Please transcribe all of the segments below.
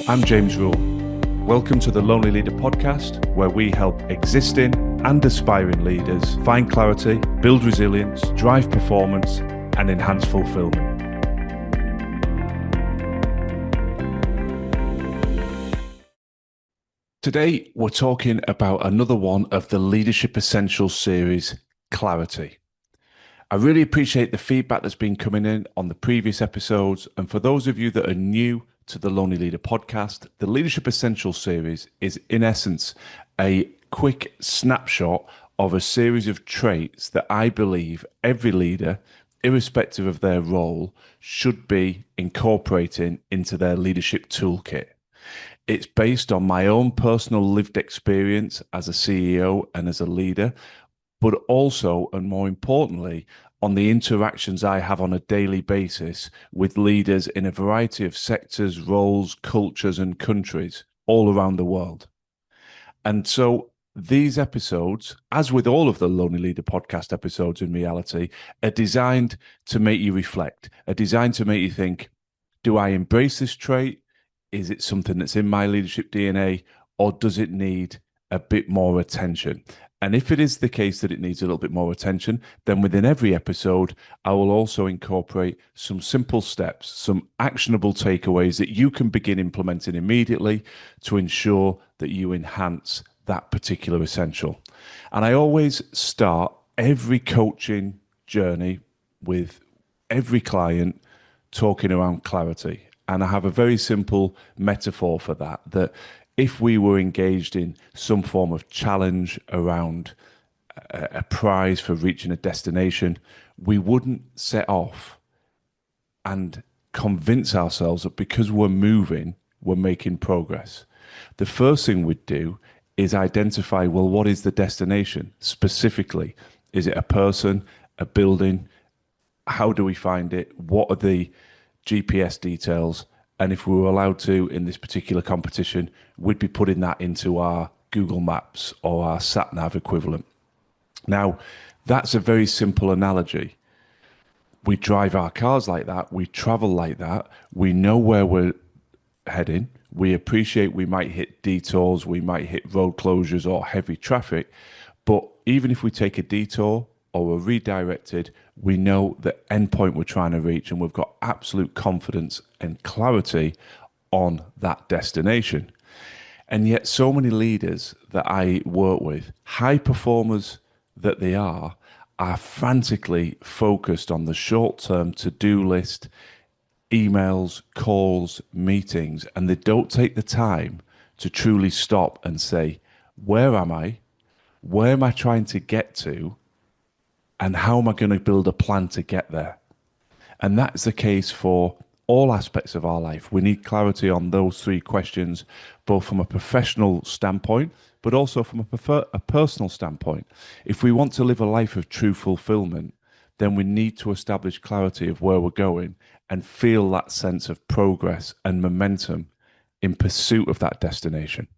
I'm James Rule. Welcome to the Lonely Leader podcast, where we help existing and aspiring leaders find clarity, build resilience, drive performance, and enhance fulfillment. Today, we're talking about another one of the Leadership Essentials series, clarity. I really appreciate the feedback that's been coming in on the previous episodes. And for those of you that are new to the Lonely Leader podcast, the Leadership Essentials series is, in essence, a quick snapshot of a series of traits that I believe every leader, irrespective of their role, should be incorporating into their leadership toolkit. It's based on my own personal lived experience as a CEO and as a leader, but also, and more importantly, on the interactions I have on a daily basis with leaders in a variety of sectors, roles, cultures, and countries all around the world. And so these episodes, as with all of the Lonely Leader podcast episodes in reality, are designed to make you reflect, are designed to make you think, do I embrace this trait? Is it something that's in my leadership DNA, or does it need a bit more attention? And if it is the case that it needs a little bit more attention, then within every episode, I will also incorporate some simple steps, some actionable takeaways that you can begin implementing immediately to ensure that you enhance that particular essential. And I always start every coaching journey with every client talking around clarity. And I have a very simple metaphor for that, that if we were engaged in some form of challenge around a prize for reaching a destination, we wouldn't set off and convince ourselves that because we're moving, we're making progress. The first thing we'd do is identify, well, what is the destination specifically? Is it a person, a building? How do we find it? What are the GPS details? And if we were allowed to, in this particular competition, we'd be putting that into our Google Maps or our sat-nav equivalent. Now, that's a very simple analogy. We drive our cars like that. We travel like that. We know where we're heading. We appreciate we might hit detours. We might hit road closures or heavy traffic. But even if we take a detour or we're redirected, we know the endpoint we're trying to reach, and we've got absolute confidence and clarity on that destination. And yet so many leaders that I work with, high performers that they are frantically focused on the short-term to-do list, emails, calls, meetings, and they don't take the time to truly stop and say, where am I? Where am I trying to get to? And how am I going to build a plan to get there? And that's the case for all aspects of our life. We need clarity on those three questions, both from a professional standpoint, but also from a personal standpoint. If we want to live a life of true fulfillment, then we need to establish clarity of where we're going and feel that sense of progress and momentum in pursuit of that destination.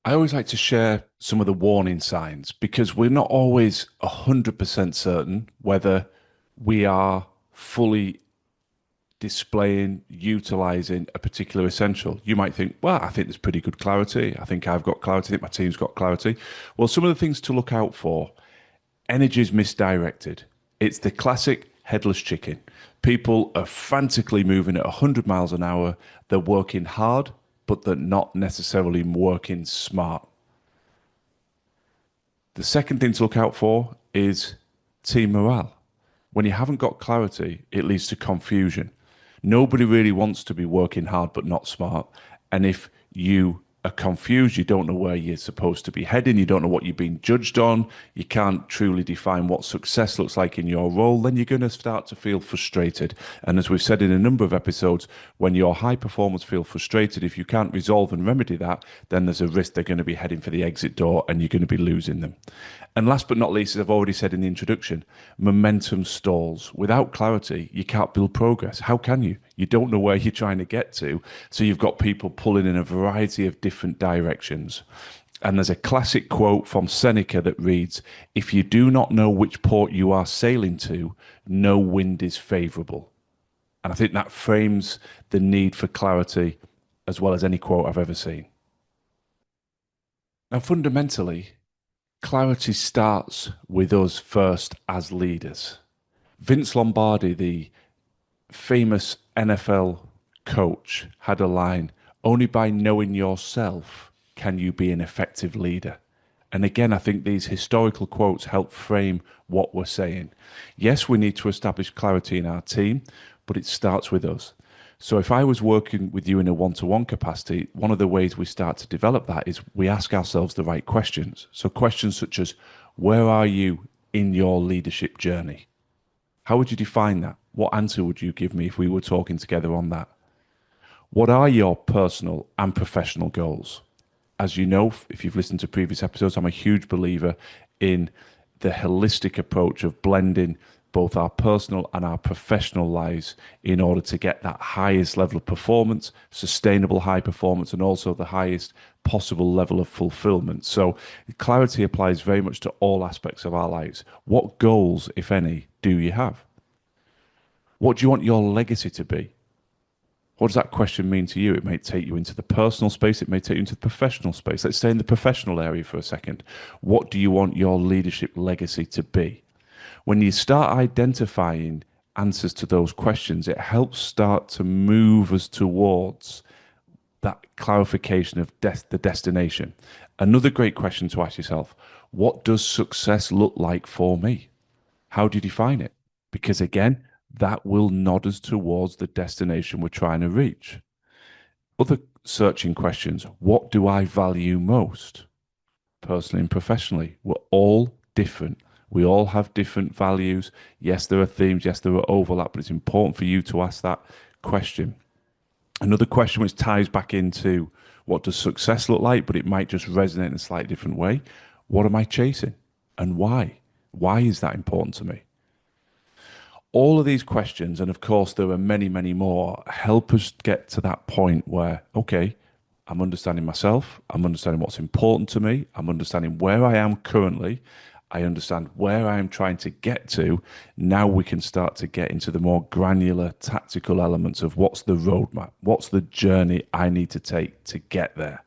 I always like to share some of the warning signs because we're not always 100% certain whether we are fully displaying, utilizing a particular essential. You might think, well, I think there's pretty good clarity. I think I've got clarity. I think my team's got clarity. Well, some of the things to look out for: energy is misdirected. It's the classic headless chicken. People are frantically moving at 100 miles an hour. They're working hard, but they're not necessarily working smart. The second thing to look out for is team morale. When you haven't got clarity, it leads to confusion. Nobody really wants to be working hard but not smart. And if you are confused, you don't know where you're supposed to be heading, you don't know what you're being judged on, you can't truly define what success looks like in your role, then you're going to start to feel frustrated. And as we've said in a number of episodes, when your high performers feel frustrated, if you can't resolve and remedy that, then there's a risk they're going to be heading for the exit door and you're going to be losing them. And last but not least, as I've already said in the introduction, momentum stalls. Without clarity, you can't build progress. How can you? You don't know where you're trying to get to. So you've got people pulling in a variety of different directions. And there's a classic quote from Seneca that reads, "If you do not know which port you are sailing to, no wind is favorable." And I think that frames the need for clarity as well as any quote I've ever seen. Now, fundamentally, clarity starts with us first as leaders. Vince Lombardi, the famous NFL coach, had a line: only by knowing yourself can you be an effective leader. And again, I think these historical quotes help frame what we're saying. Yes, we need to establish clarity in our team, but it starts with us. So if I was working with you in a one-to-one capacity, one of the ways we start to develop that is we ask ourselves the right questions. So questions such as, where are you in your leadership journey? How would you define that? What answer would you give me if we were talking together on that? What are your personal and professional goals? As you know, if you've listened to previous episodes, I'm a huge believer in the holistic approach of blending both our personal and our professional lives in order to get that highest level of performance, sustainable high performance, and also the highest possible level of fulfillment. So clarity applies very much to all aspects of our lives. What goals, if any, do you have? What do you want your legacy to be? What does that question mean to you? It may take you into the personal space. It may take you into the professional space. Let's stay in the professional area for a second. What do you want your leadership legacy to be? When you start identifying answers to those questions, it helps start to move us towards that clarification of the destination. Another great question to ask yourself: what does success look like for me? How do you define it? Because again, that will nod us towards the destination we're trying to reach. Other searching questions: what do I value most, personally and professionally? We're all different. We all have different values. Yes, there are themes. Yes, there are overlap, but it's important for you to ask that question. Another question which ties back into what does success look like, but it might just resonate in a slightly different way. What am I chasing and why? Why is that important to me? All of these questions, and of course there are many, many more, help us get to that point where, okay, I'm understanding myself, I'm understanding what's important to me, I'm understanding where I am currently, I understand where I am trying to get to. Now we can start to get into the more granular tactical elements of what's the roadmap, what's the journey I need to take to get there.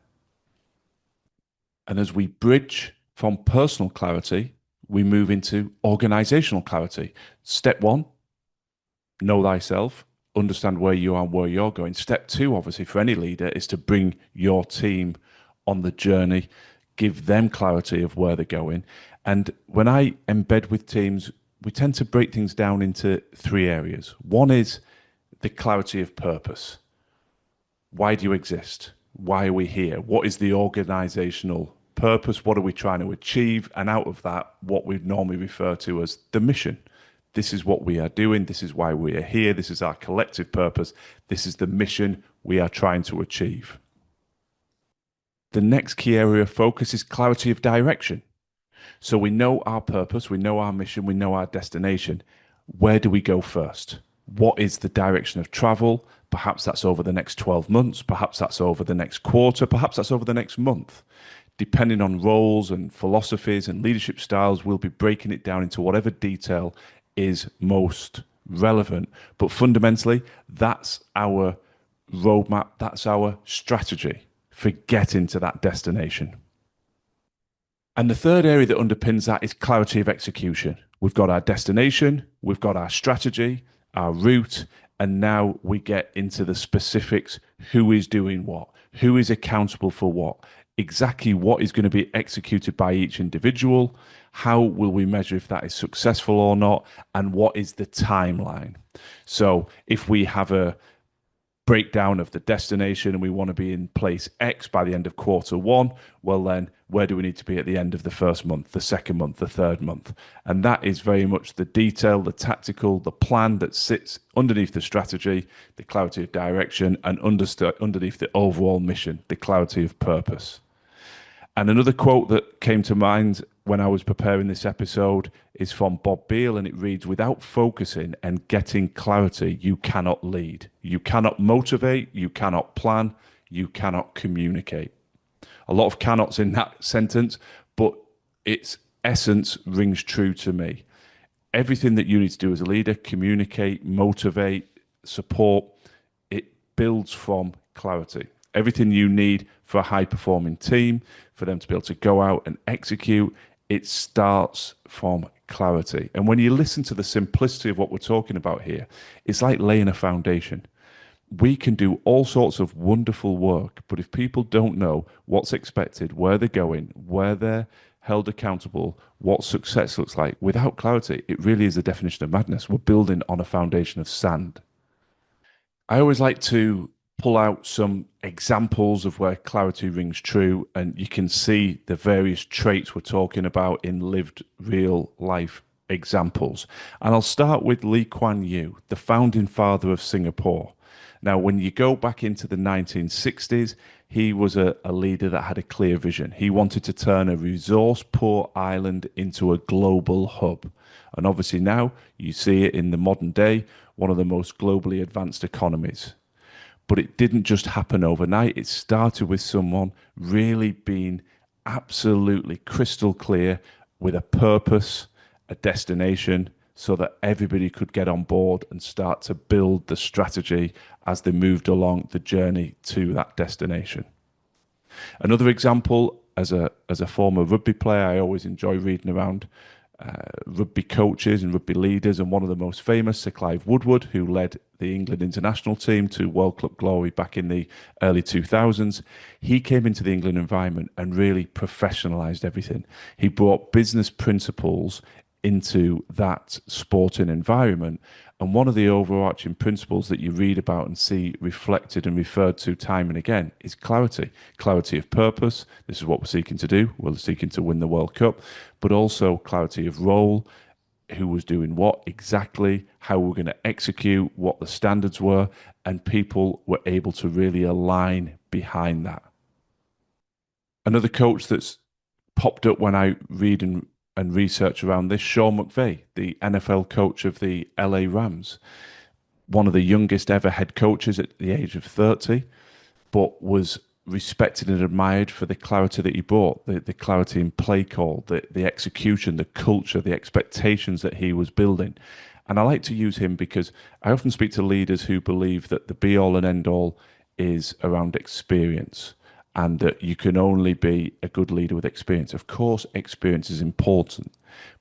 And as we bridge from personal clarity, we move into organizational clarity. Step one, know thyself, understand where you are and where you're going. Step two, obviously, for any leader is to bring your team on the journey, give them clarity of where they're going. And when I embed with teams, we tend to break things down into three areas. One is the clarity of purpose. Why do you exist? Why are we here? What is the organizational purpose? What are we trying to achieve? And out of that, what we normally refer to as the mission. This is what we are doing. This is why we are here. This is our collective purpose. This is the mission we are trying to achieve. The next key area of focus is clarity of direction. So we know our purpose, we know our mission, we know our destination. Where do we go first? What is the direction of travel? Perhaps that's over the next 12 months. Perhaps that's over the next quarter. Perhaps that's over the next month. Depending on roles and philosophies and leadership styles, we'll be breaking it down into whatever detail is most relevant. But fundamentally, that's our roadmap. That's our strategy for getting to that destination. And the third area that underpins that is clarity of execution. We've got our destination, we've got our strategy, our route, and now we get into the specifics. Who is doing what? Who is accountable for what? Exactly what is going to be executed by each individual? How will we measure if that is successful or not? And what is the timeline? So if we have a breakdown of the destination and we want to be in place X by the end of quarter one, well then where do we need to be at the end of the first month, the second month, the third month? And that is very much the detail, the tactical, the plan that sits underneath the strategy, the clarity of direction, and underneath the overall mission, the clarity of purpose. And another quote that came to mind when I was preparing this episode is from Bob Beale, and it reads, without focusing and getting clarity, you cannot lead. You cannot motivate, you cannot plan, you cannot communicate. A lot of cannots in that sentence, but its essence rings true to me. Everything that you need to do as a leader, communicate, motivate, support, it builds from clarity. everything you need for a high performing team, for them to be able to go out and execute. It starts from clarity. And when you listen to the simplicity of what we're talking about here, it's like laying a foundation. We can do all sorts of wonderful work, but if people don't know what's expected, where they're going, where they're held accountable, what success looks like, without clarity, it really is the definition of madness. We're building on a foundation of sand. I always like to pull out some examples of where clarity rings true, and you can see the various traits we're talking about in lived real life examples. And I'll start with Lee Kuan Yew, the founding father of Singapore. Now, when you go back into the 1960s, he was a leader that had a clear vision. He wanted to turn a resource poor island into a global hub. And obviously, now you see it in the modern day, one of the most globally advanced economies. But it didn't just happen overnight. It started with someone really being absolutely crystal clear with a purpose, a destination, so that everybody could get on board and start to build the strategy as they moved along the journey to that destination. Another example, as a former rugby player, I always enjoy reading around rugby coaches and rugby leaders, and one of the most famous, Sir Clive Woodward, who led the England international team to World Cup glory back in the early 2000s. He came into the England environment and really professionalized everything. He brought business principles into that sporting environment. And one of the overarching principles that you read about and see reflected and referred to time and again is clarity. Clarity of purpose. This is what we're seeking to do. We're seeking to win the World Cup, but also clarity of role, who was doing what exactly, how we're going to execute, what the standards were, and people were able to really align behind that. Another coach that's popped up when I read and research around this, Sean McVay, the NFL coach of the LA Rams, one of the youngest ever head coaches at the age of 30, but was respected and admired for the clarity that he brought, the clarity in play call, the execution, the culture, the expectations that he was building. And I like to use him because I often speak to leaders who believe that the be all and end all is around experience, and that you can only be a good leader with experience. Of course, experience is important,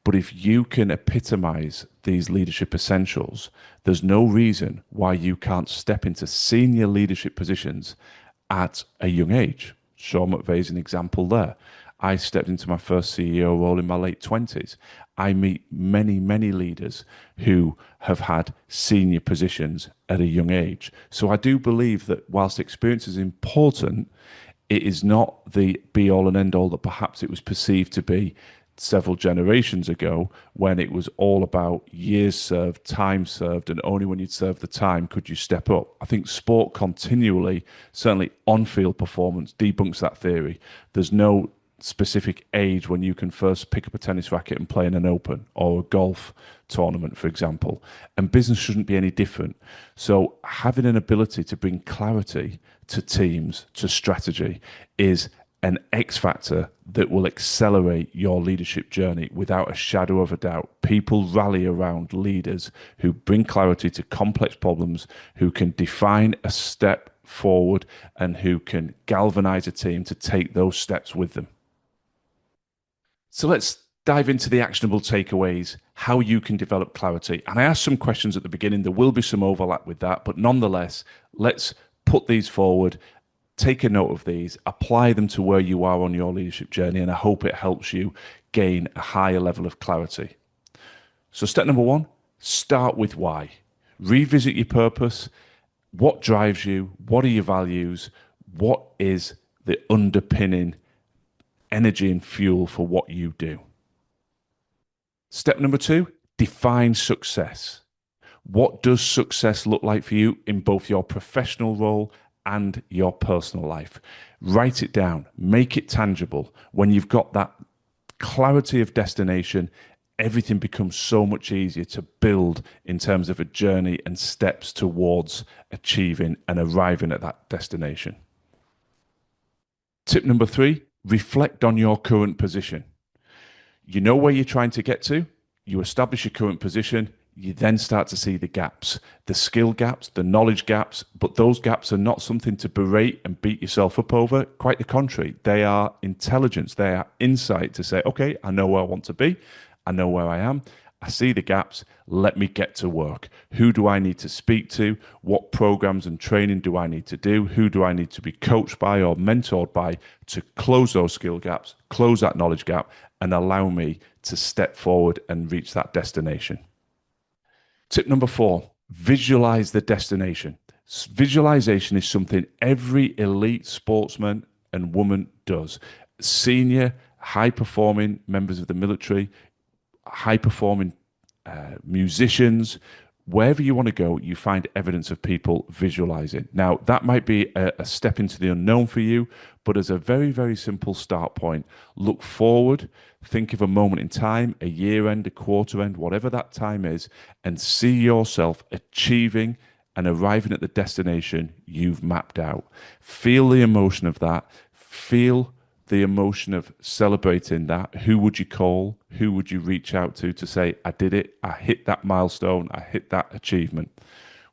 but if you can epitomize these leadership essentials, there's no reason why you can't step into senior leadership positions at a young age. Sean McVay is an example there. I stepped into my first CEO role in my late 20s. I meet many, many leaders who have had senior positions at a young age. So I do believe that whilst experience is important, it is not the be all and end all that perhaps it was perceived to be several generations ago, when it was all about years served, time served, and only when you'd served the time could you step up. I think sport continually, certainly on-field performance, debunks that theory. There's no specific age when you can first pick up a tennis racket and play in an open or a golf tournament, for example. And business shouldn't be any different. So having an ability to bring clarity to teams, to strategy, is an X factor that will accelerate your leadership journey without a shadow of a doubt. People rally around leaders who bring clarity to complex problems, who can define a step forward, and who can galvanize a team to take those steps with them. So let's dive into the actionable takeaways, how you can develop clarity. And I asked some questions at the beginning. There will be some overlap with that, but nonetheless, let's put these forward. Take a note of these, apply them to where you are on your leadership journey, and I hope it helps you gain a higher level of clarity. So step number one, start with why. Revisit your purpose. What drives you? What are your values? What is the underpinning energy and fuel for what you do? Step number two, define success. What does success look like for you in both your professional role and your personal life? Write it down, make it tangible. When you've got that clarity of destination, everything becomes so much easier to build in terms of a journey and steps towards achieving and arriving at that destination. Tip number three, reflect on your current position. You know where you're trying to get to, you establish your current position. You then start to see the gaps, the skill gaps, the knowledge gaps, but those gaps are not something to berate and beat yourself up over. Quite the contrary. They are intelligence, they are insight to say, okay, I know where I want to be, I know where I am, I see the gaps, let me get to work. Who do I need to speak to? What programs and training do I need to do? Who do I need to be coached by or mentored by to close those skill gaps, close that knowledge gap, and allow me to step forward and reach that destination? Tip number 4, visualize the destination. Visualization is something every elite sportsman and woman does. Senior, high performing members of the military, high performing musicians, wherever you want to go, you find evidence of people visualizing. Now, that might be a step into the unknown for you, but as a very, very simple start point, look forward, think of a moment in time, a year end, a quarter end, whatever that time is, and see yourself achieving and arriving at the destination you've mapped out. Feel the emotion of that. Feel the emotion of celebrating that. Who would you call? Who would you reach out to say, I did it, I hit that milestone, I hit that achievement?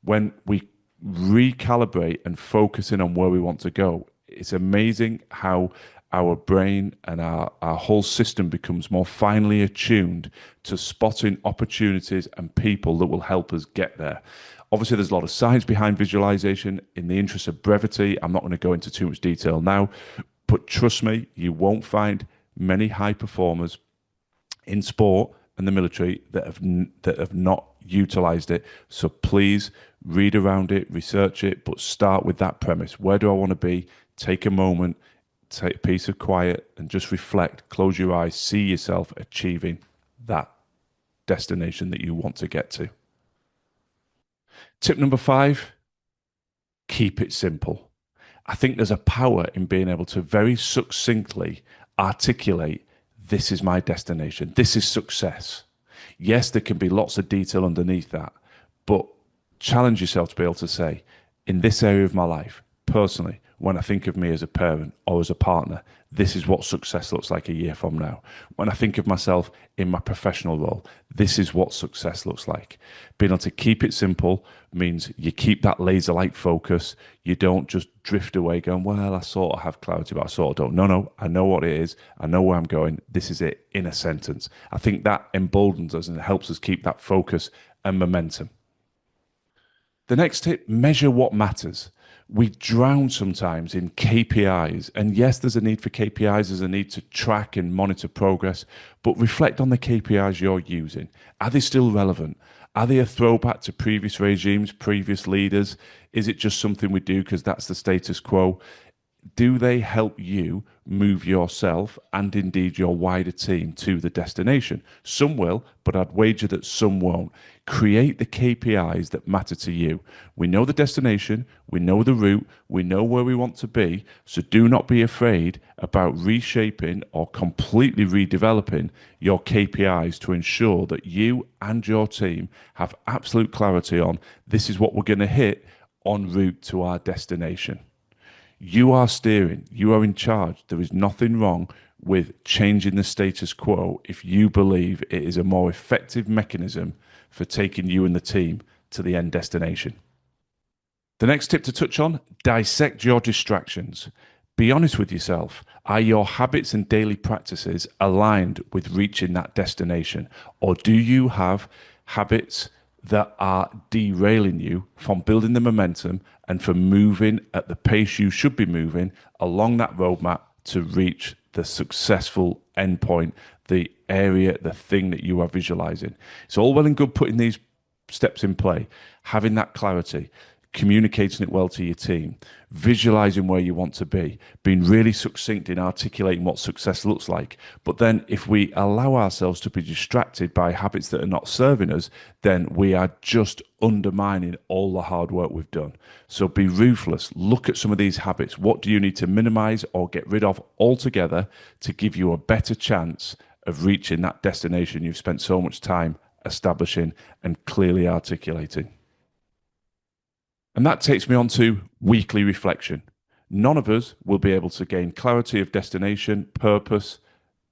When we recalibrate and focus in on where we want to go, it's amazing how our brain and our whole system becomes more finely attuned to spotting opportunities and people that will help us get there. Obviously, there's a lot of science behind visualization. In the interest of brevity, I'm not going to go into too much detail now, but trust me, you won't find many high performers in sport and the military that have not utilized it. So please read around it, research it, but start with that premise. Where do I want to be? Take a moment, take a piece of quiet and just reflect, close your eyes, see yourself achieving that destination that you want to get to. Tip number 5, keep it simple. I think there's a power in being able to very succinctly articulate, this is my destination, this is success. Yes, there can be lots of detail underneath that, but challenge yourself to be able to say, in this area of my life, personally, when I think of me as a parent or as a partner, this is what success looks like a year from now. When I think of myself in my professional role, this is what success looks like. Being able to keep it simple means you keep that laser-like focus. You don't just drift away going, well, I sort of have clarity, but I sort of don't. No, I know what it is. I know where I'm going. This is it in a sentence. I think that emboldens us and helps us keep that focus and momentum. The next tip, measure what matters. We drown sometimes in KPIs. And yes, there's a need for KPIs, there's a need to track and monitor progress, but reflect on the KPIs you're using. Are they still relevant? Are they a throwback to previous regimes, previous leaders? Is it just something we do because that's the status quo? Do they help you move yourself and indeed your wider team to the destination? Some will, but I'd wager that some won't. Create the KPIs that matter to you. We know the destination, we know the route, we know where we want to be, so do not be afraid about reshaping or completely redeveloping your KPIs to ensure that you and your team have absolute clarity on this is what we're going to hit en route to our destination. You are steering, you are in charge. There is nothing wrong with changing the status quo if you believe it is a more effective mechanism for taking you and the team to the end destination. The next tip to touch on, dissect your distractions. Be honest with yourself. Are your habits and daily practices aligned with reaching that destination? Or do you have habits that are derailing you from building the momentum and from moving at the pace you should be moving along that roadmap to reach the successful endpoint, the area, the thing that you are visualizing? It's all well and good putting these steps in play, having that clarity, communicating it well to your team, visualizing where you want to be, being really succinct in articulating what success looks like. But then if we allow ourselves to be distracted by habits that are not serving us, then we are just undermining all the hard work we've done. So be ruthless. Look at some of these habits. What do you need to minimize or get rid of altogether to give you a better chance of reaching that destination you've spent so much time establishing and clearly articulating? And that takes me on to weekly reflection. None of us will be able to gain clarity of destination, purpose,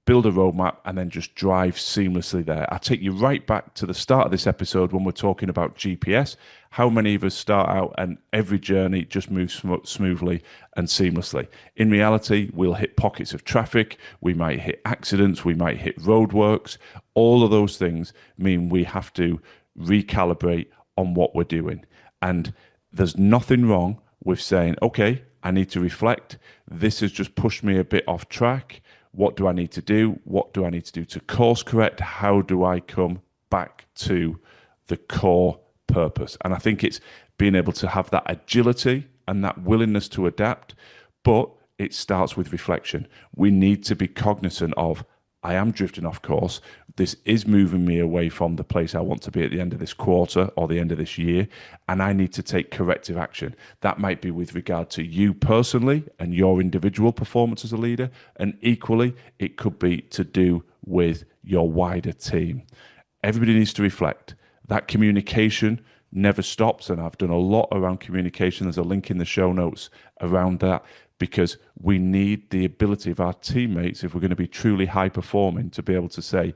build a roadmap, and then just drive seamlessly there. I'll take you right back to the start of this episode when we're talking about GPS. How many of us start out and every journey just moves smoothly and seamlessly? In reality, we'll hit pockets of traffic, we might hit accidents, we might hit roadworks. All of those things mean we have to recalibrate on what we're doing. And there's nothing wrong with saying, okay, I need to reflect. This has just pushed me a bit off track. What do I need to do? What do I need to do to course correct? How do I come back to the core purpose? And I think it's being able to have that agility and that willingness to adapt, but it starts with reflection. We need to be cognizant of, I am drifting off course. This is moving me away from the place I want to be at the end of this quarter or the end of this year, and I need to take corrective action. That might be with regard to you personally and your individual performance as a leader, and equally, it could be to do with your wider team. Everybody needs to reflect. That communication never stops, and I've done a lot around communication. There's a link in the show notes around that, because we need the ability of our teammates, if we're going to be truly high performing, to be able to say,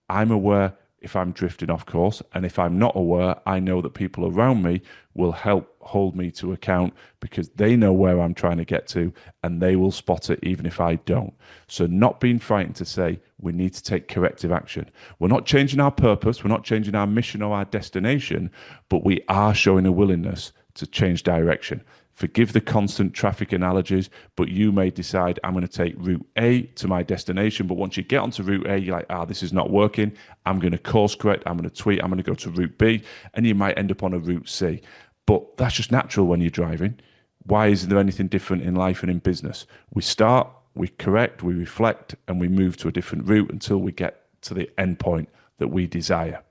I'm aware if I'm drifting off course, and if I'm not aware, I know that people around me will help hold me to account because they know where I'm trying to get to, and they will spot it even if I don't. So not being frightened to say we need to take corrective action. We're not changing our purpose, we're not changing our mission or our destination, but we are showing a willingness to change direction. Forgive the constant traffic analogies, but you may decide I'm going to take route A to my destination. But once you get onto route A, you're like, this is not working. I'm going to course correct. I'm going to tweak. I'm going to go to route B, and you might end up on a route C. But that's just natural when you're driving. Why isn't there anything different in life and in business? We start, we correct, we reflect, and we move to a different route until we get to the end point that we desire.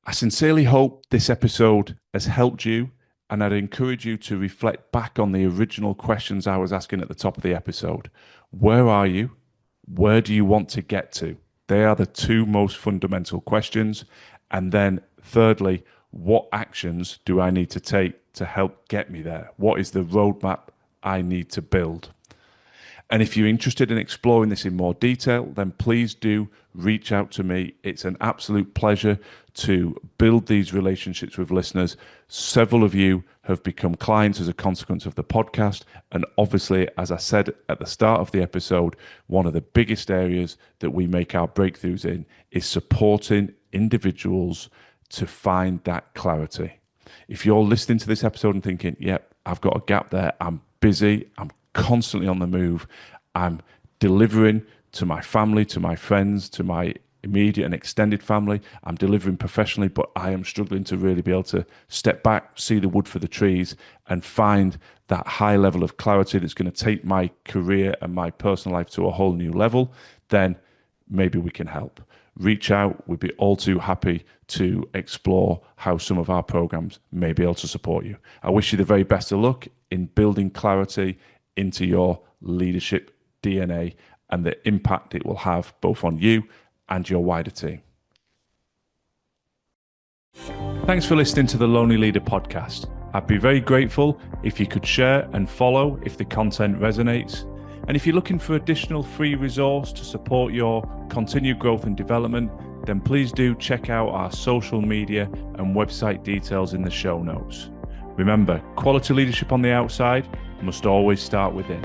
I sincerely hope this episode has helped you, and I'd encourage you to reflect back on the original questions I was asking at the top of the episode. Where are you? Where do you want to get to? They are the two most fundamental questions. And then thirdly, what actions do I need to take to help get me there? What is the roadmap I need to build? And if you're interested in exploring this in more detail, then please do reach out to me. It's an absolute pleasure to build these relationships with listeners. Several of you have become clients as a consequence of the podcast. And obviously, as I said at the start of the episode, one of the biggest areas that we make our breakthroughs in is supporting individuals to find that clarity. If you're listening to this episode and thinking, yep, I've got a gap there, I'm busy, I'm constantly on the move, I'm delivering to my family, to my friends, to my immediate and extended family, I'm delivering professionally, but I am struggling to really be able to step back, see the wood for the trees, and find that high level of clarity that's going to take my career and my personal life to a whole new level, then maybe we can help. Reach out. We'd be all too happy to explore how some of our programs may be able to support you. I wish you the very best of luck in building clarity into your leadership DNA and the impact it will have both on you and your wider team. Thanks for listening to the Lonely Leader podcast. I'd be very grateful if you could share and follow if the content resonates. And if you're looking for additional free resource to support your continued growth and development, then please do check out our social media and website details in the show notes. Remember, quality leadership on the outside must always start within.